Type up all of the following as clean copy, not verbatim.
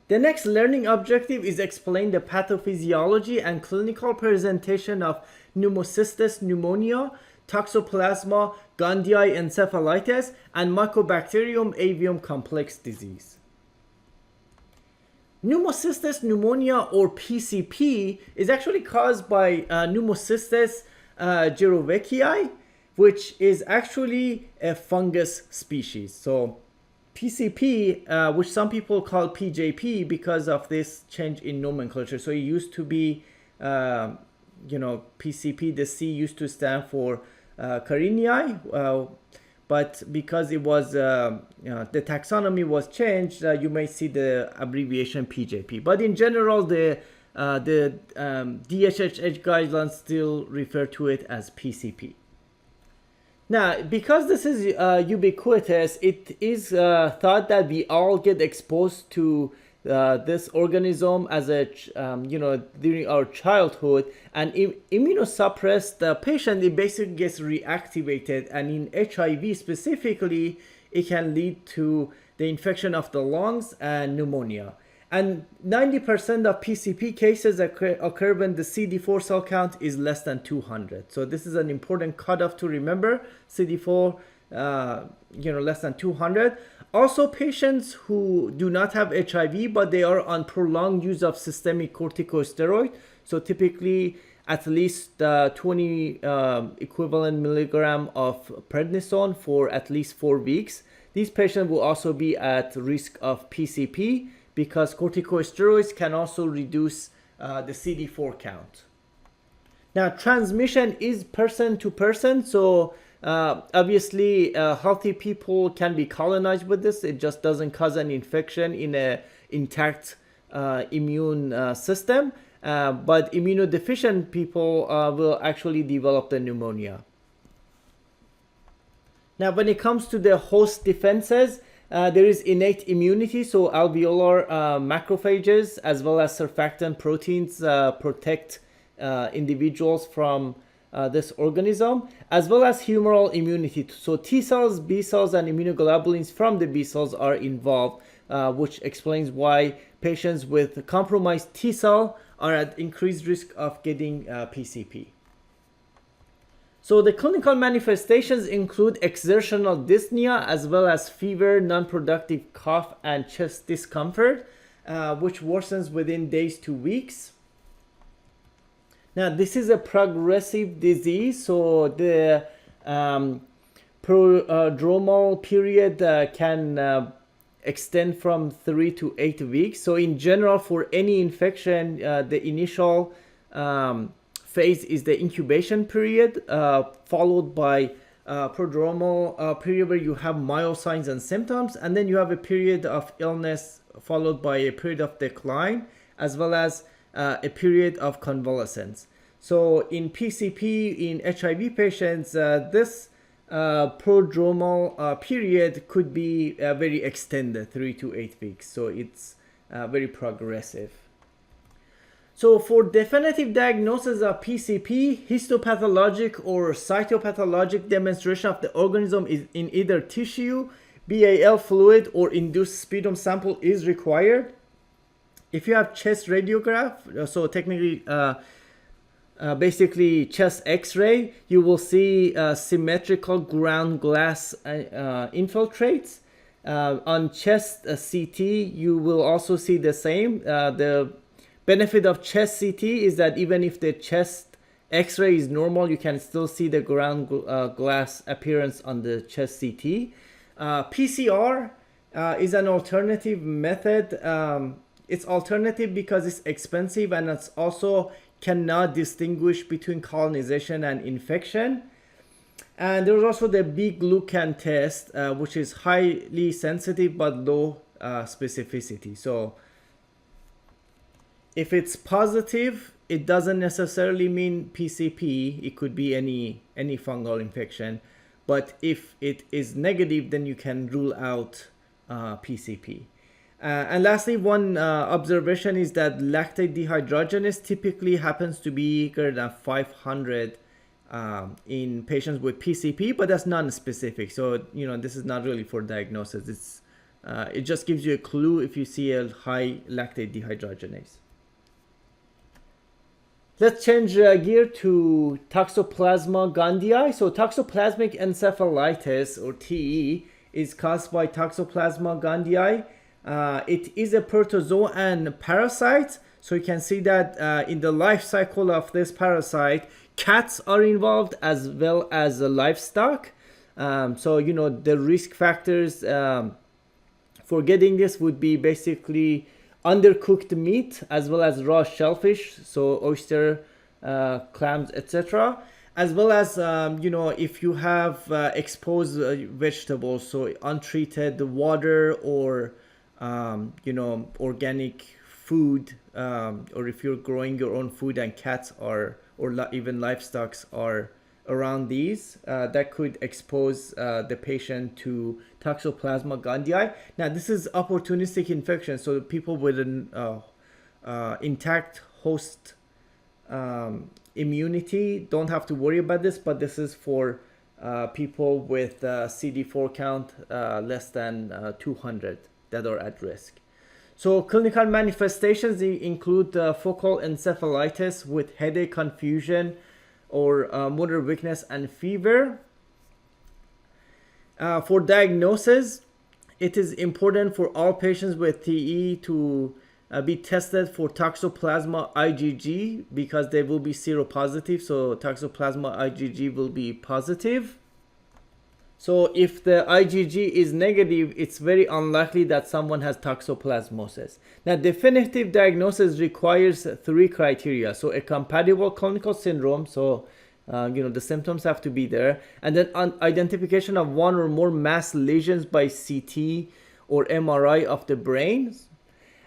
The next learning objective is explain the pathophysiology and clinical presentation of Pneumocystis pneumonia, Toxoplasma, gondii encephalitis, and Mycobacterium avium complex disease. Pneumocystis pneumonia, or PCP, is actually caused by Pneumocystis jirovecii, which is actually a fungus species. So PCP, which some people call PJP because of this change in nomenclature. So it used to be, PCP, the C used to stand for Carinii, but because it was, the taxonomy was changed, you may see the abbreviation PJP. But in general, the DHHH guidelines still refer to it as PCP. Now, because this is ubiquitous, it is thought that we all get exposed to this organism as a, during our childhood, and immunosuppressed patient, it basically gets reactivated, and in HIV specifically, it can lead to the infection of the lungs and pneumonia. And 90% of PCP cases occur when the CD4 cell count is less than 200. So this is an important cutoff to remember, CD4, less than 200. Also, patients who do not have HIV, but they are on prolonged use of systemic corticosteroid, so typically at least 20 equivalent milligram of prednisone for at least 4 weeks. These patients will also be at risk of PCP, because corticosteroids can also reduce the CD4 count. Now, transmission is person to person, so obviously healthy people can be colonized with this. It just doesn't cause an infection in an intact immune system, but immunodeficient people will actually develop the pneumonia. Now, when it comes to the host defenses, there is innate immunity, so alveolar macrophages as well as surfactant proteins protect individuals from this organism, as well as humoral immunity. So T cells, B cells, and immunoglobulins from the B cells are involved, which explains why patients with compromised T cell are at increased risk of getting PCP. So the clinical manifestations include exertional dyspnea as well as fever, non-productive cough, and chest discomfort, which worsens within days to weeks. Now, this is a progressive disease, so the prodromal period can extend from 3 to 8 weeks. So in general, for any infection, the initial phase is the incubation period, followed by prodromal period where you have mild signs and symptoms, and then you have a period of illness followed by a period of decline, as well as a period of convalescence. So in PCP, in HIV patients, this prodromal period could be very extended, 3 to 8 weeks. So it's very progressive. So for definitive diagnosis of PCP, histopathologic or cytopathologic demonstration of the organism is in either tissue, BAL fluid, or induced sputum sample is required. If you have chest radiograph, so technically, basically chest X-ray, you will see symmetrical ground glass infiltrates. On chest CT, you will also see the same. The benefit of chest CT is that even if the chest X-ray is normal, you can still see the ground glass appearance on the chest CT. PCR is an alternative method. It's alternative because it's expensive, and it's also cannot distinguish between colonization and infection. And there's also the B-glucan test, which is highly sensitive but low specificity. So if it's positive, it doesn't necessarily mean PCP. It could be any fungal infection. But if it is negative, then you can rule out PCP. And lastly, one observation is that lactate dehydrogenase typically happens to be greater than 500 in patients with PCP, but that's non-specific. So, this is not really for diagnosis. It's it just gives you a clue if you see a high lactate dehydrogenase. Let's change gear to Toxoplasma gondii. So toxoplasmic encephalitis, or TE, is caused by Toxoplasma gondii. It is a protozoan parasite. So you can see that in the life cycle of this parasite, cats are involved as well as livestock. So, you know, the risk factors for getting this would be basically undercooked meat as well as raw shellfish, so oyster, clams, etc. As well as, you know, if you have exposed vegetables, so untreated water or, you know, organic food, or if you're growing your own food and cats are, or even livestock are around these, that could expose the patient to Toxoplasma gondii. Now, this is opportunistic infection, so people with an intact host immunity don't have to worry about this, but this is for people with CD4 count less than 200 that are at risk. So clinical manifestations include focal encephalitis with headache, confusion, or motor weakness and fever. For diagnosis, it is important for all patients with TE to be tested for Toxoplasma IgG because they will be seropositive. So Toxoplasma IgG will be positive. So if the IgG is negative, it's very unlikely that someone has toxoplasmosis. Now, definitive diagnosis requires 3 criteria. So a compatible clinical syndrome, so you know, the symptoms have to be there, and then identification of 1 or more mass lesions by CT or MRI of the brain,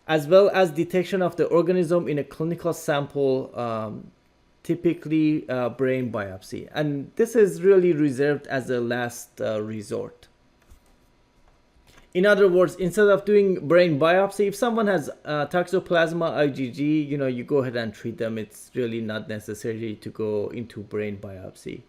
as well as detection of the organism in a clinical sample, typically brain biopsy. And this is really reserved as a last resort. In other words, instead of doing brain biopsy, if someone has Toxoplasma IgG, you know, you go ahead and treat them. It's really not necessary to go into brain biopsy.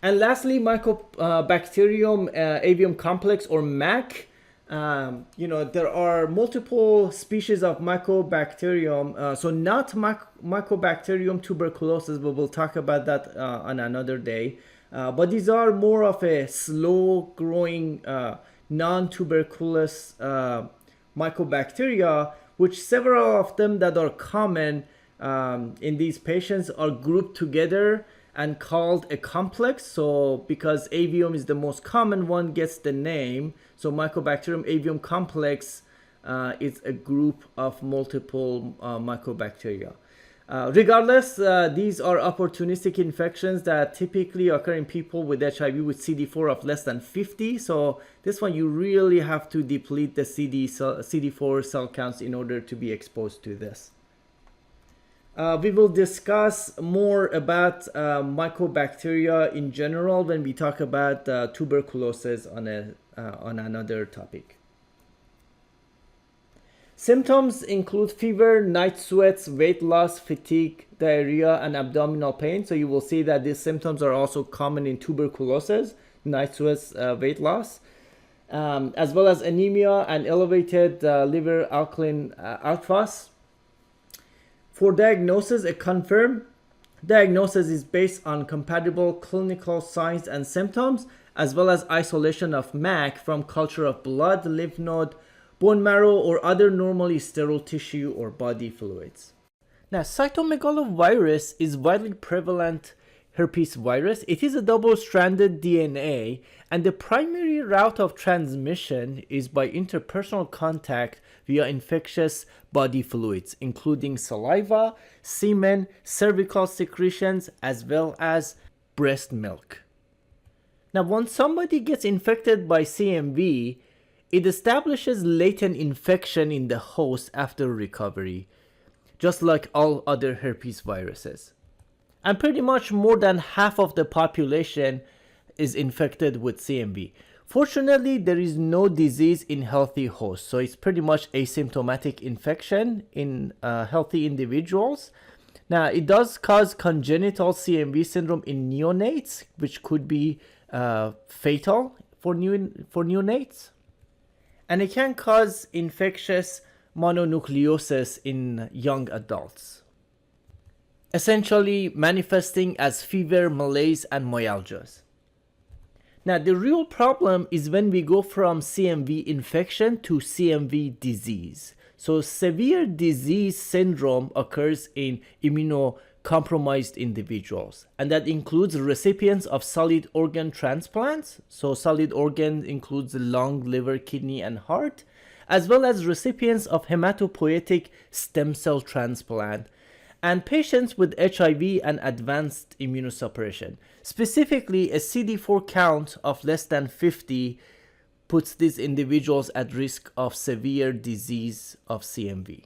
And lastly, Mycobacterium avium complex, or MAC. You know, there are multiple species of Mycobacterium, so not Mycobacterium tuberculosis, but we'll talk about that on another day. But these are more of a slow growing non-tuberculous mycobacteria, which several of them that are common in these patients are grouped together and called a complex. So because avium is the most common one, gets the name. So Mycobacterium avium complex is a group of multiple mycobacteria. Regardless, these are opportunistic infections that typically occur in people with HIV with CD4 of less than 50. So this one, you really have to deplete the CD4 cell counts in order to be exposed to this. We will discuss more about mycobacteria in general when we talk about tuberculosis on another topic. Symptoms include fever, night sweats, weight loss, fatigue, diarrhea, and abdominal pain. So you will see that these symptoms are also common in tuberculosis, night sweats, weight loss, as well as anemia and elevated liver alkaline outflows. For diagnosis, a confirmed diagnosis is based on compatible clinical signs and symptoms, as well as isolation of MAC from culture of blood, lymph node, bone marrow, or other normally sterile tissue or body fluids. Now, cytomegalovirus is widely prevalent herpes virus. It is a double-stranded DNA, and the primary route of transmission is by interpersonal contact via infectious body fluids, including saliva, semen, cervical secretions, as well as breast milk. Now, when somebody gets infected by CMV, it establishes latent infection in the host after recovery, just like all other herpes viruses. And pretty much more than half of the population is infected with CMV. Fortunately, there is no disease in healthy hosts, so it's pretty much asymptomatic infection in healthy individuals. Now, it does cause congenital CMV syndrome in neonates, which could be fatal for neonates. And it can cause infectious mononucleosis in young adults, essentially manifesting as fever, malaise, and myalgias. Now, the real problem is when we go from CMV infection to CMV disease. So, severe disease syndrome occurs in immunocompromised individuals, and that includes recipients of solid organ transplants. So, solid organ includes the lung, liver, kidney, and heart, as well as recipients of hematopoietic stem cell transplant, and patients with HIV and advanced immunosuppression. Specifically, a CD4 count of less than 50 puts these individuals at risk of severe disease of CMV.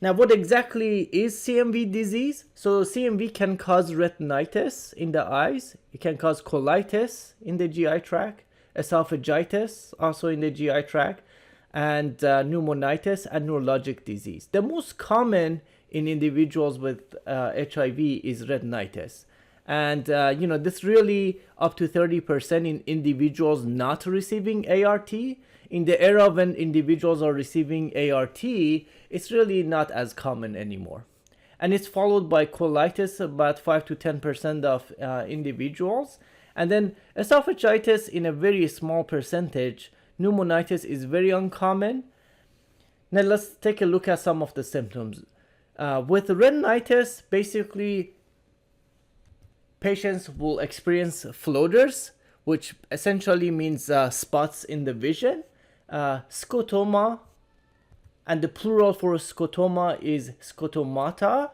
Now, what exactly is CMV disease? So, CMV can cause retinitis in the eyes. It can cause colitis in the GI tract, esophagitis also in the GI tract, and pneumonitis and neurologic disease. The most common in individuals with HIV is retinitis. And this really up to 30% in individuals not receiving ART. In the era when individuals are receiving ART, it's really not as common anymore. And it's followed by colitis, about 5 to 10% of individuals. And then esophagitis in a very small percentage. Pneumonitis is very uncommon. Now let's take a look at some of the symptoms. With retinitis, basically, patients will experience floaters, which essentially means spots in the vision, scotoma, and the plural for scotoma is scotomata,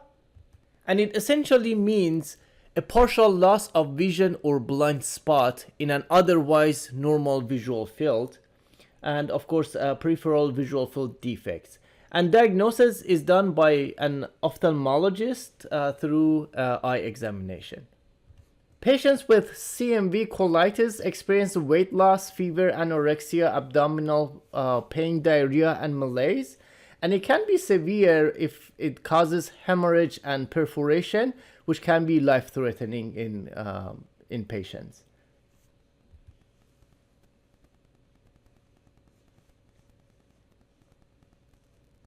and it essentially means a partial loss of vision or blind spot in an otherwise normal visual field, and of course, peripheral visual field defects. And diagnosis is done by an ophthalmologist through eye examination. Patients with CMV colitis experience weight loss, fever, anorexia, abdominal pain, diarrhea, and malaise. And it can be severe if it causes hemorrhage and perforation, which can be life-threatening in patients.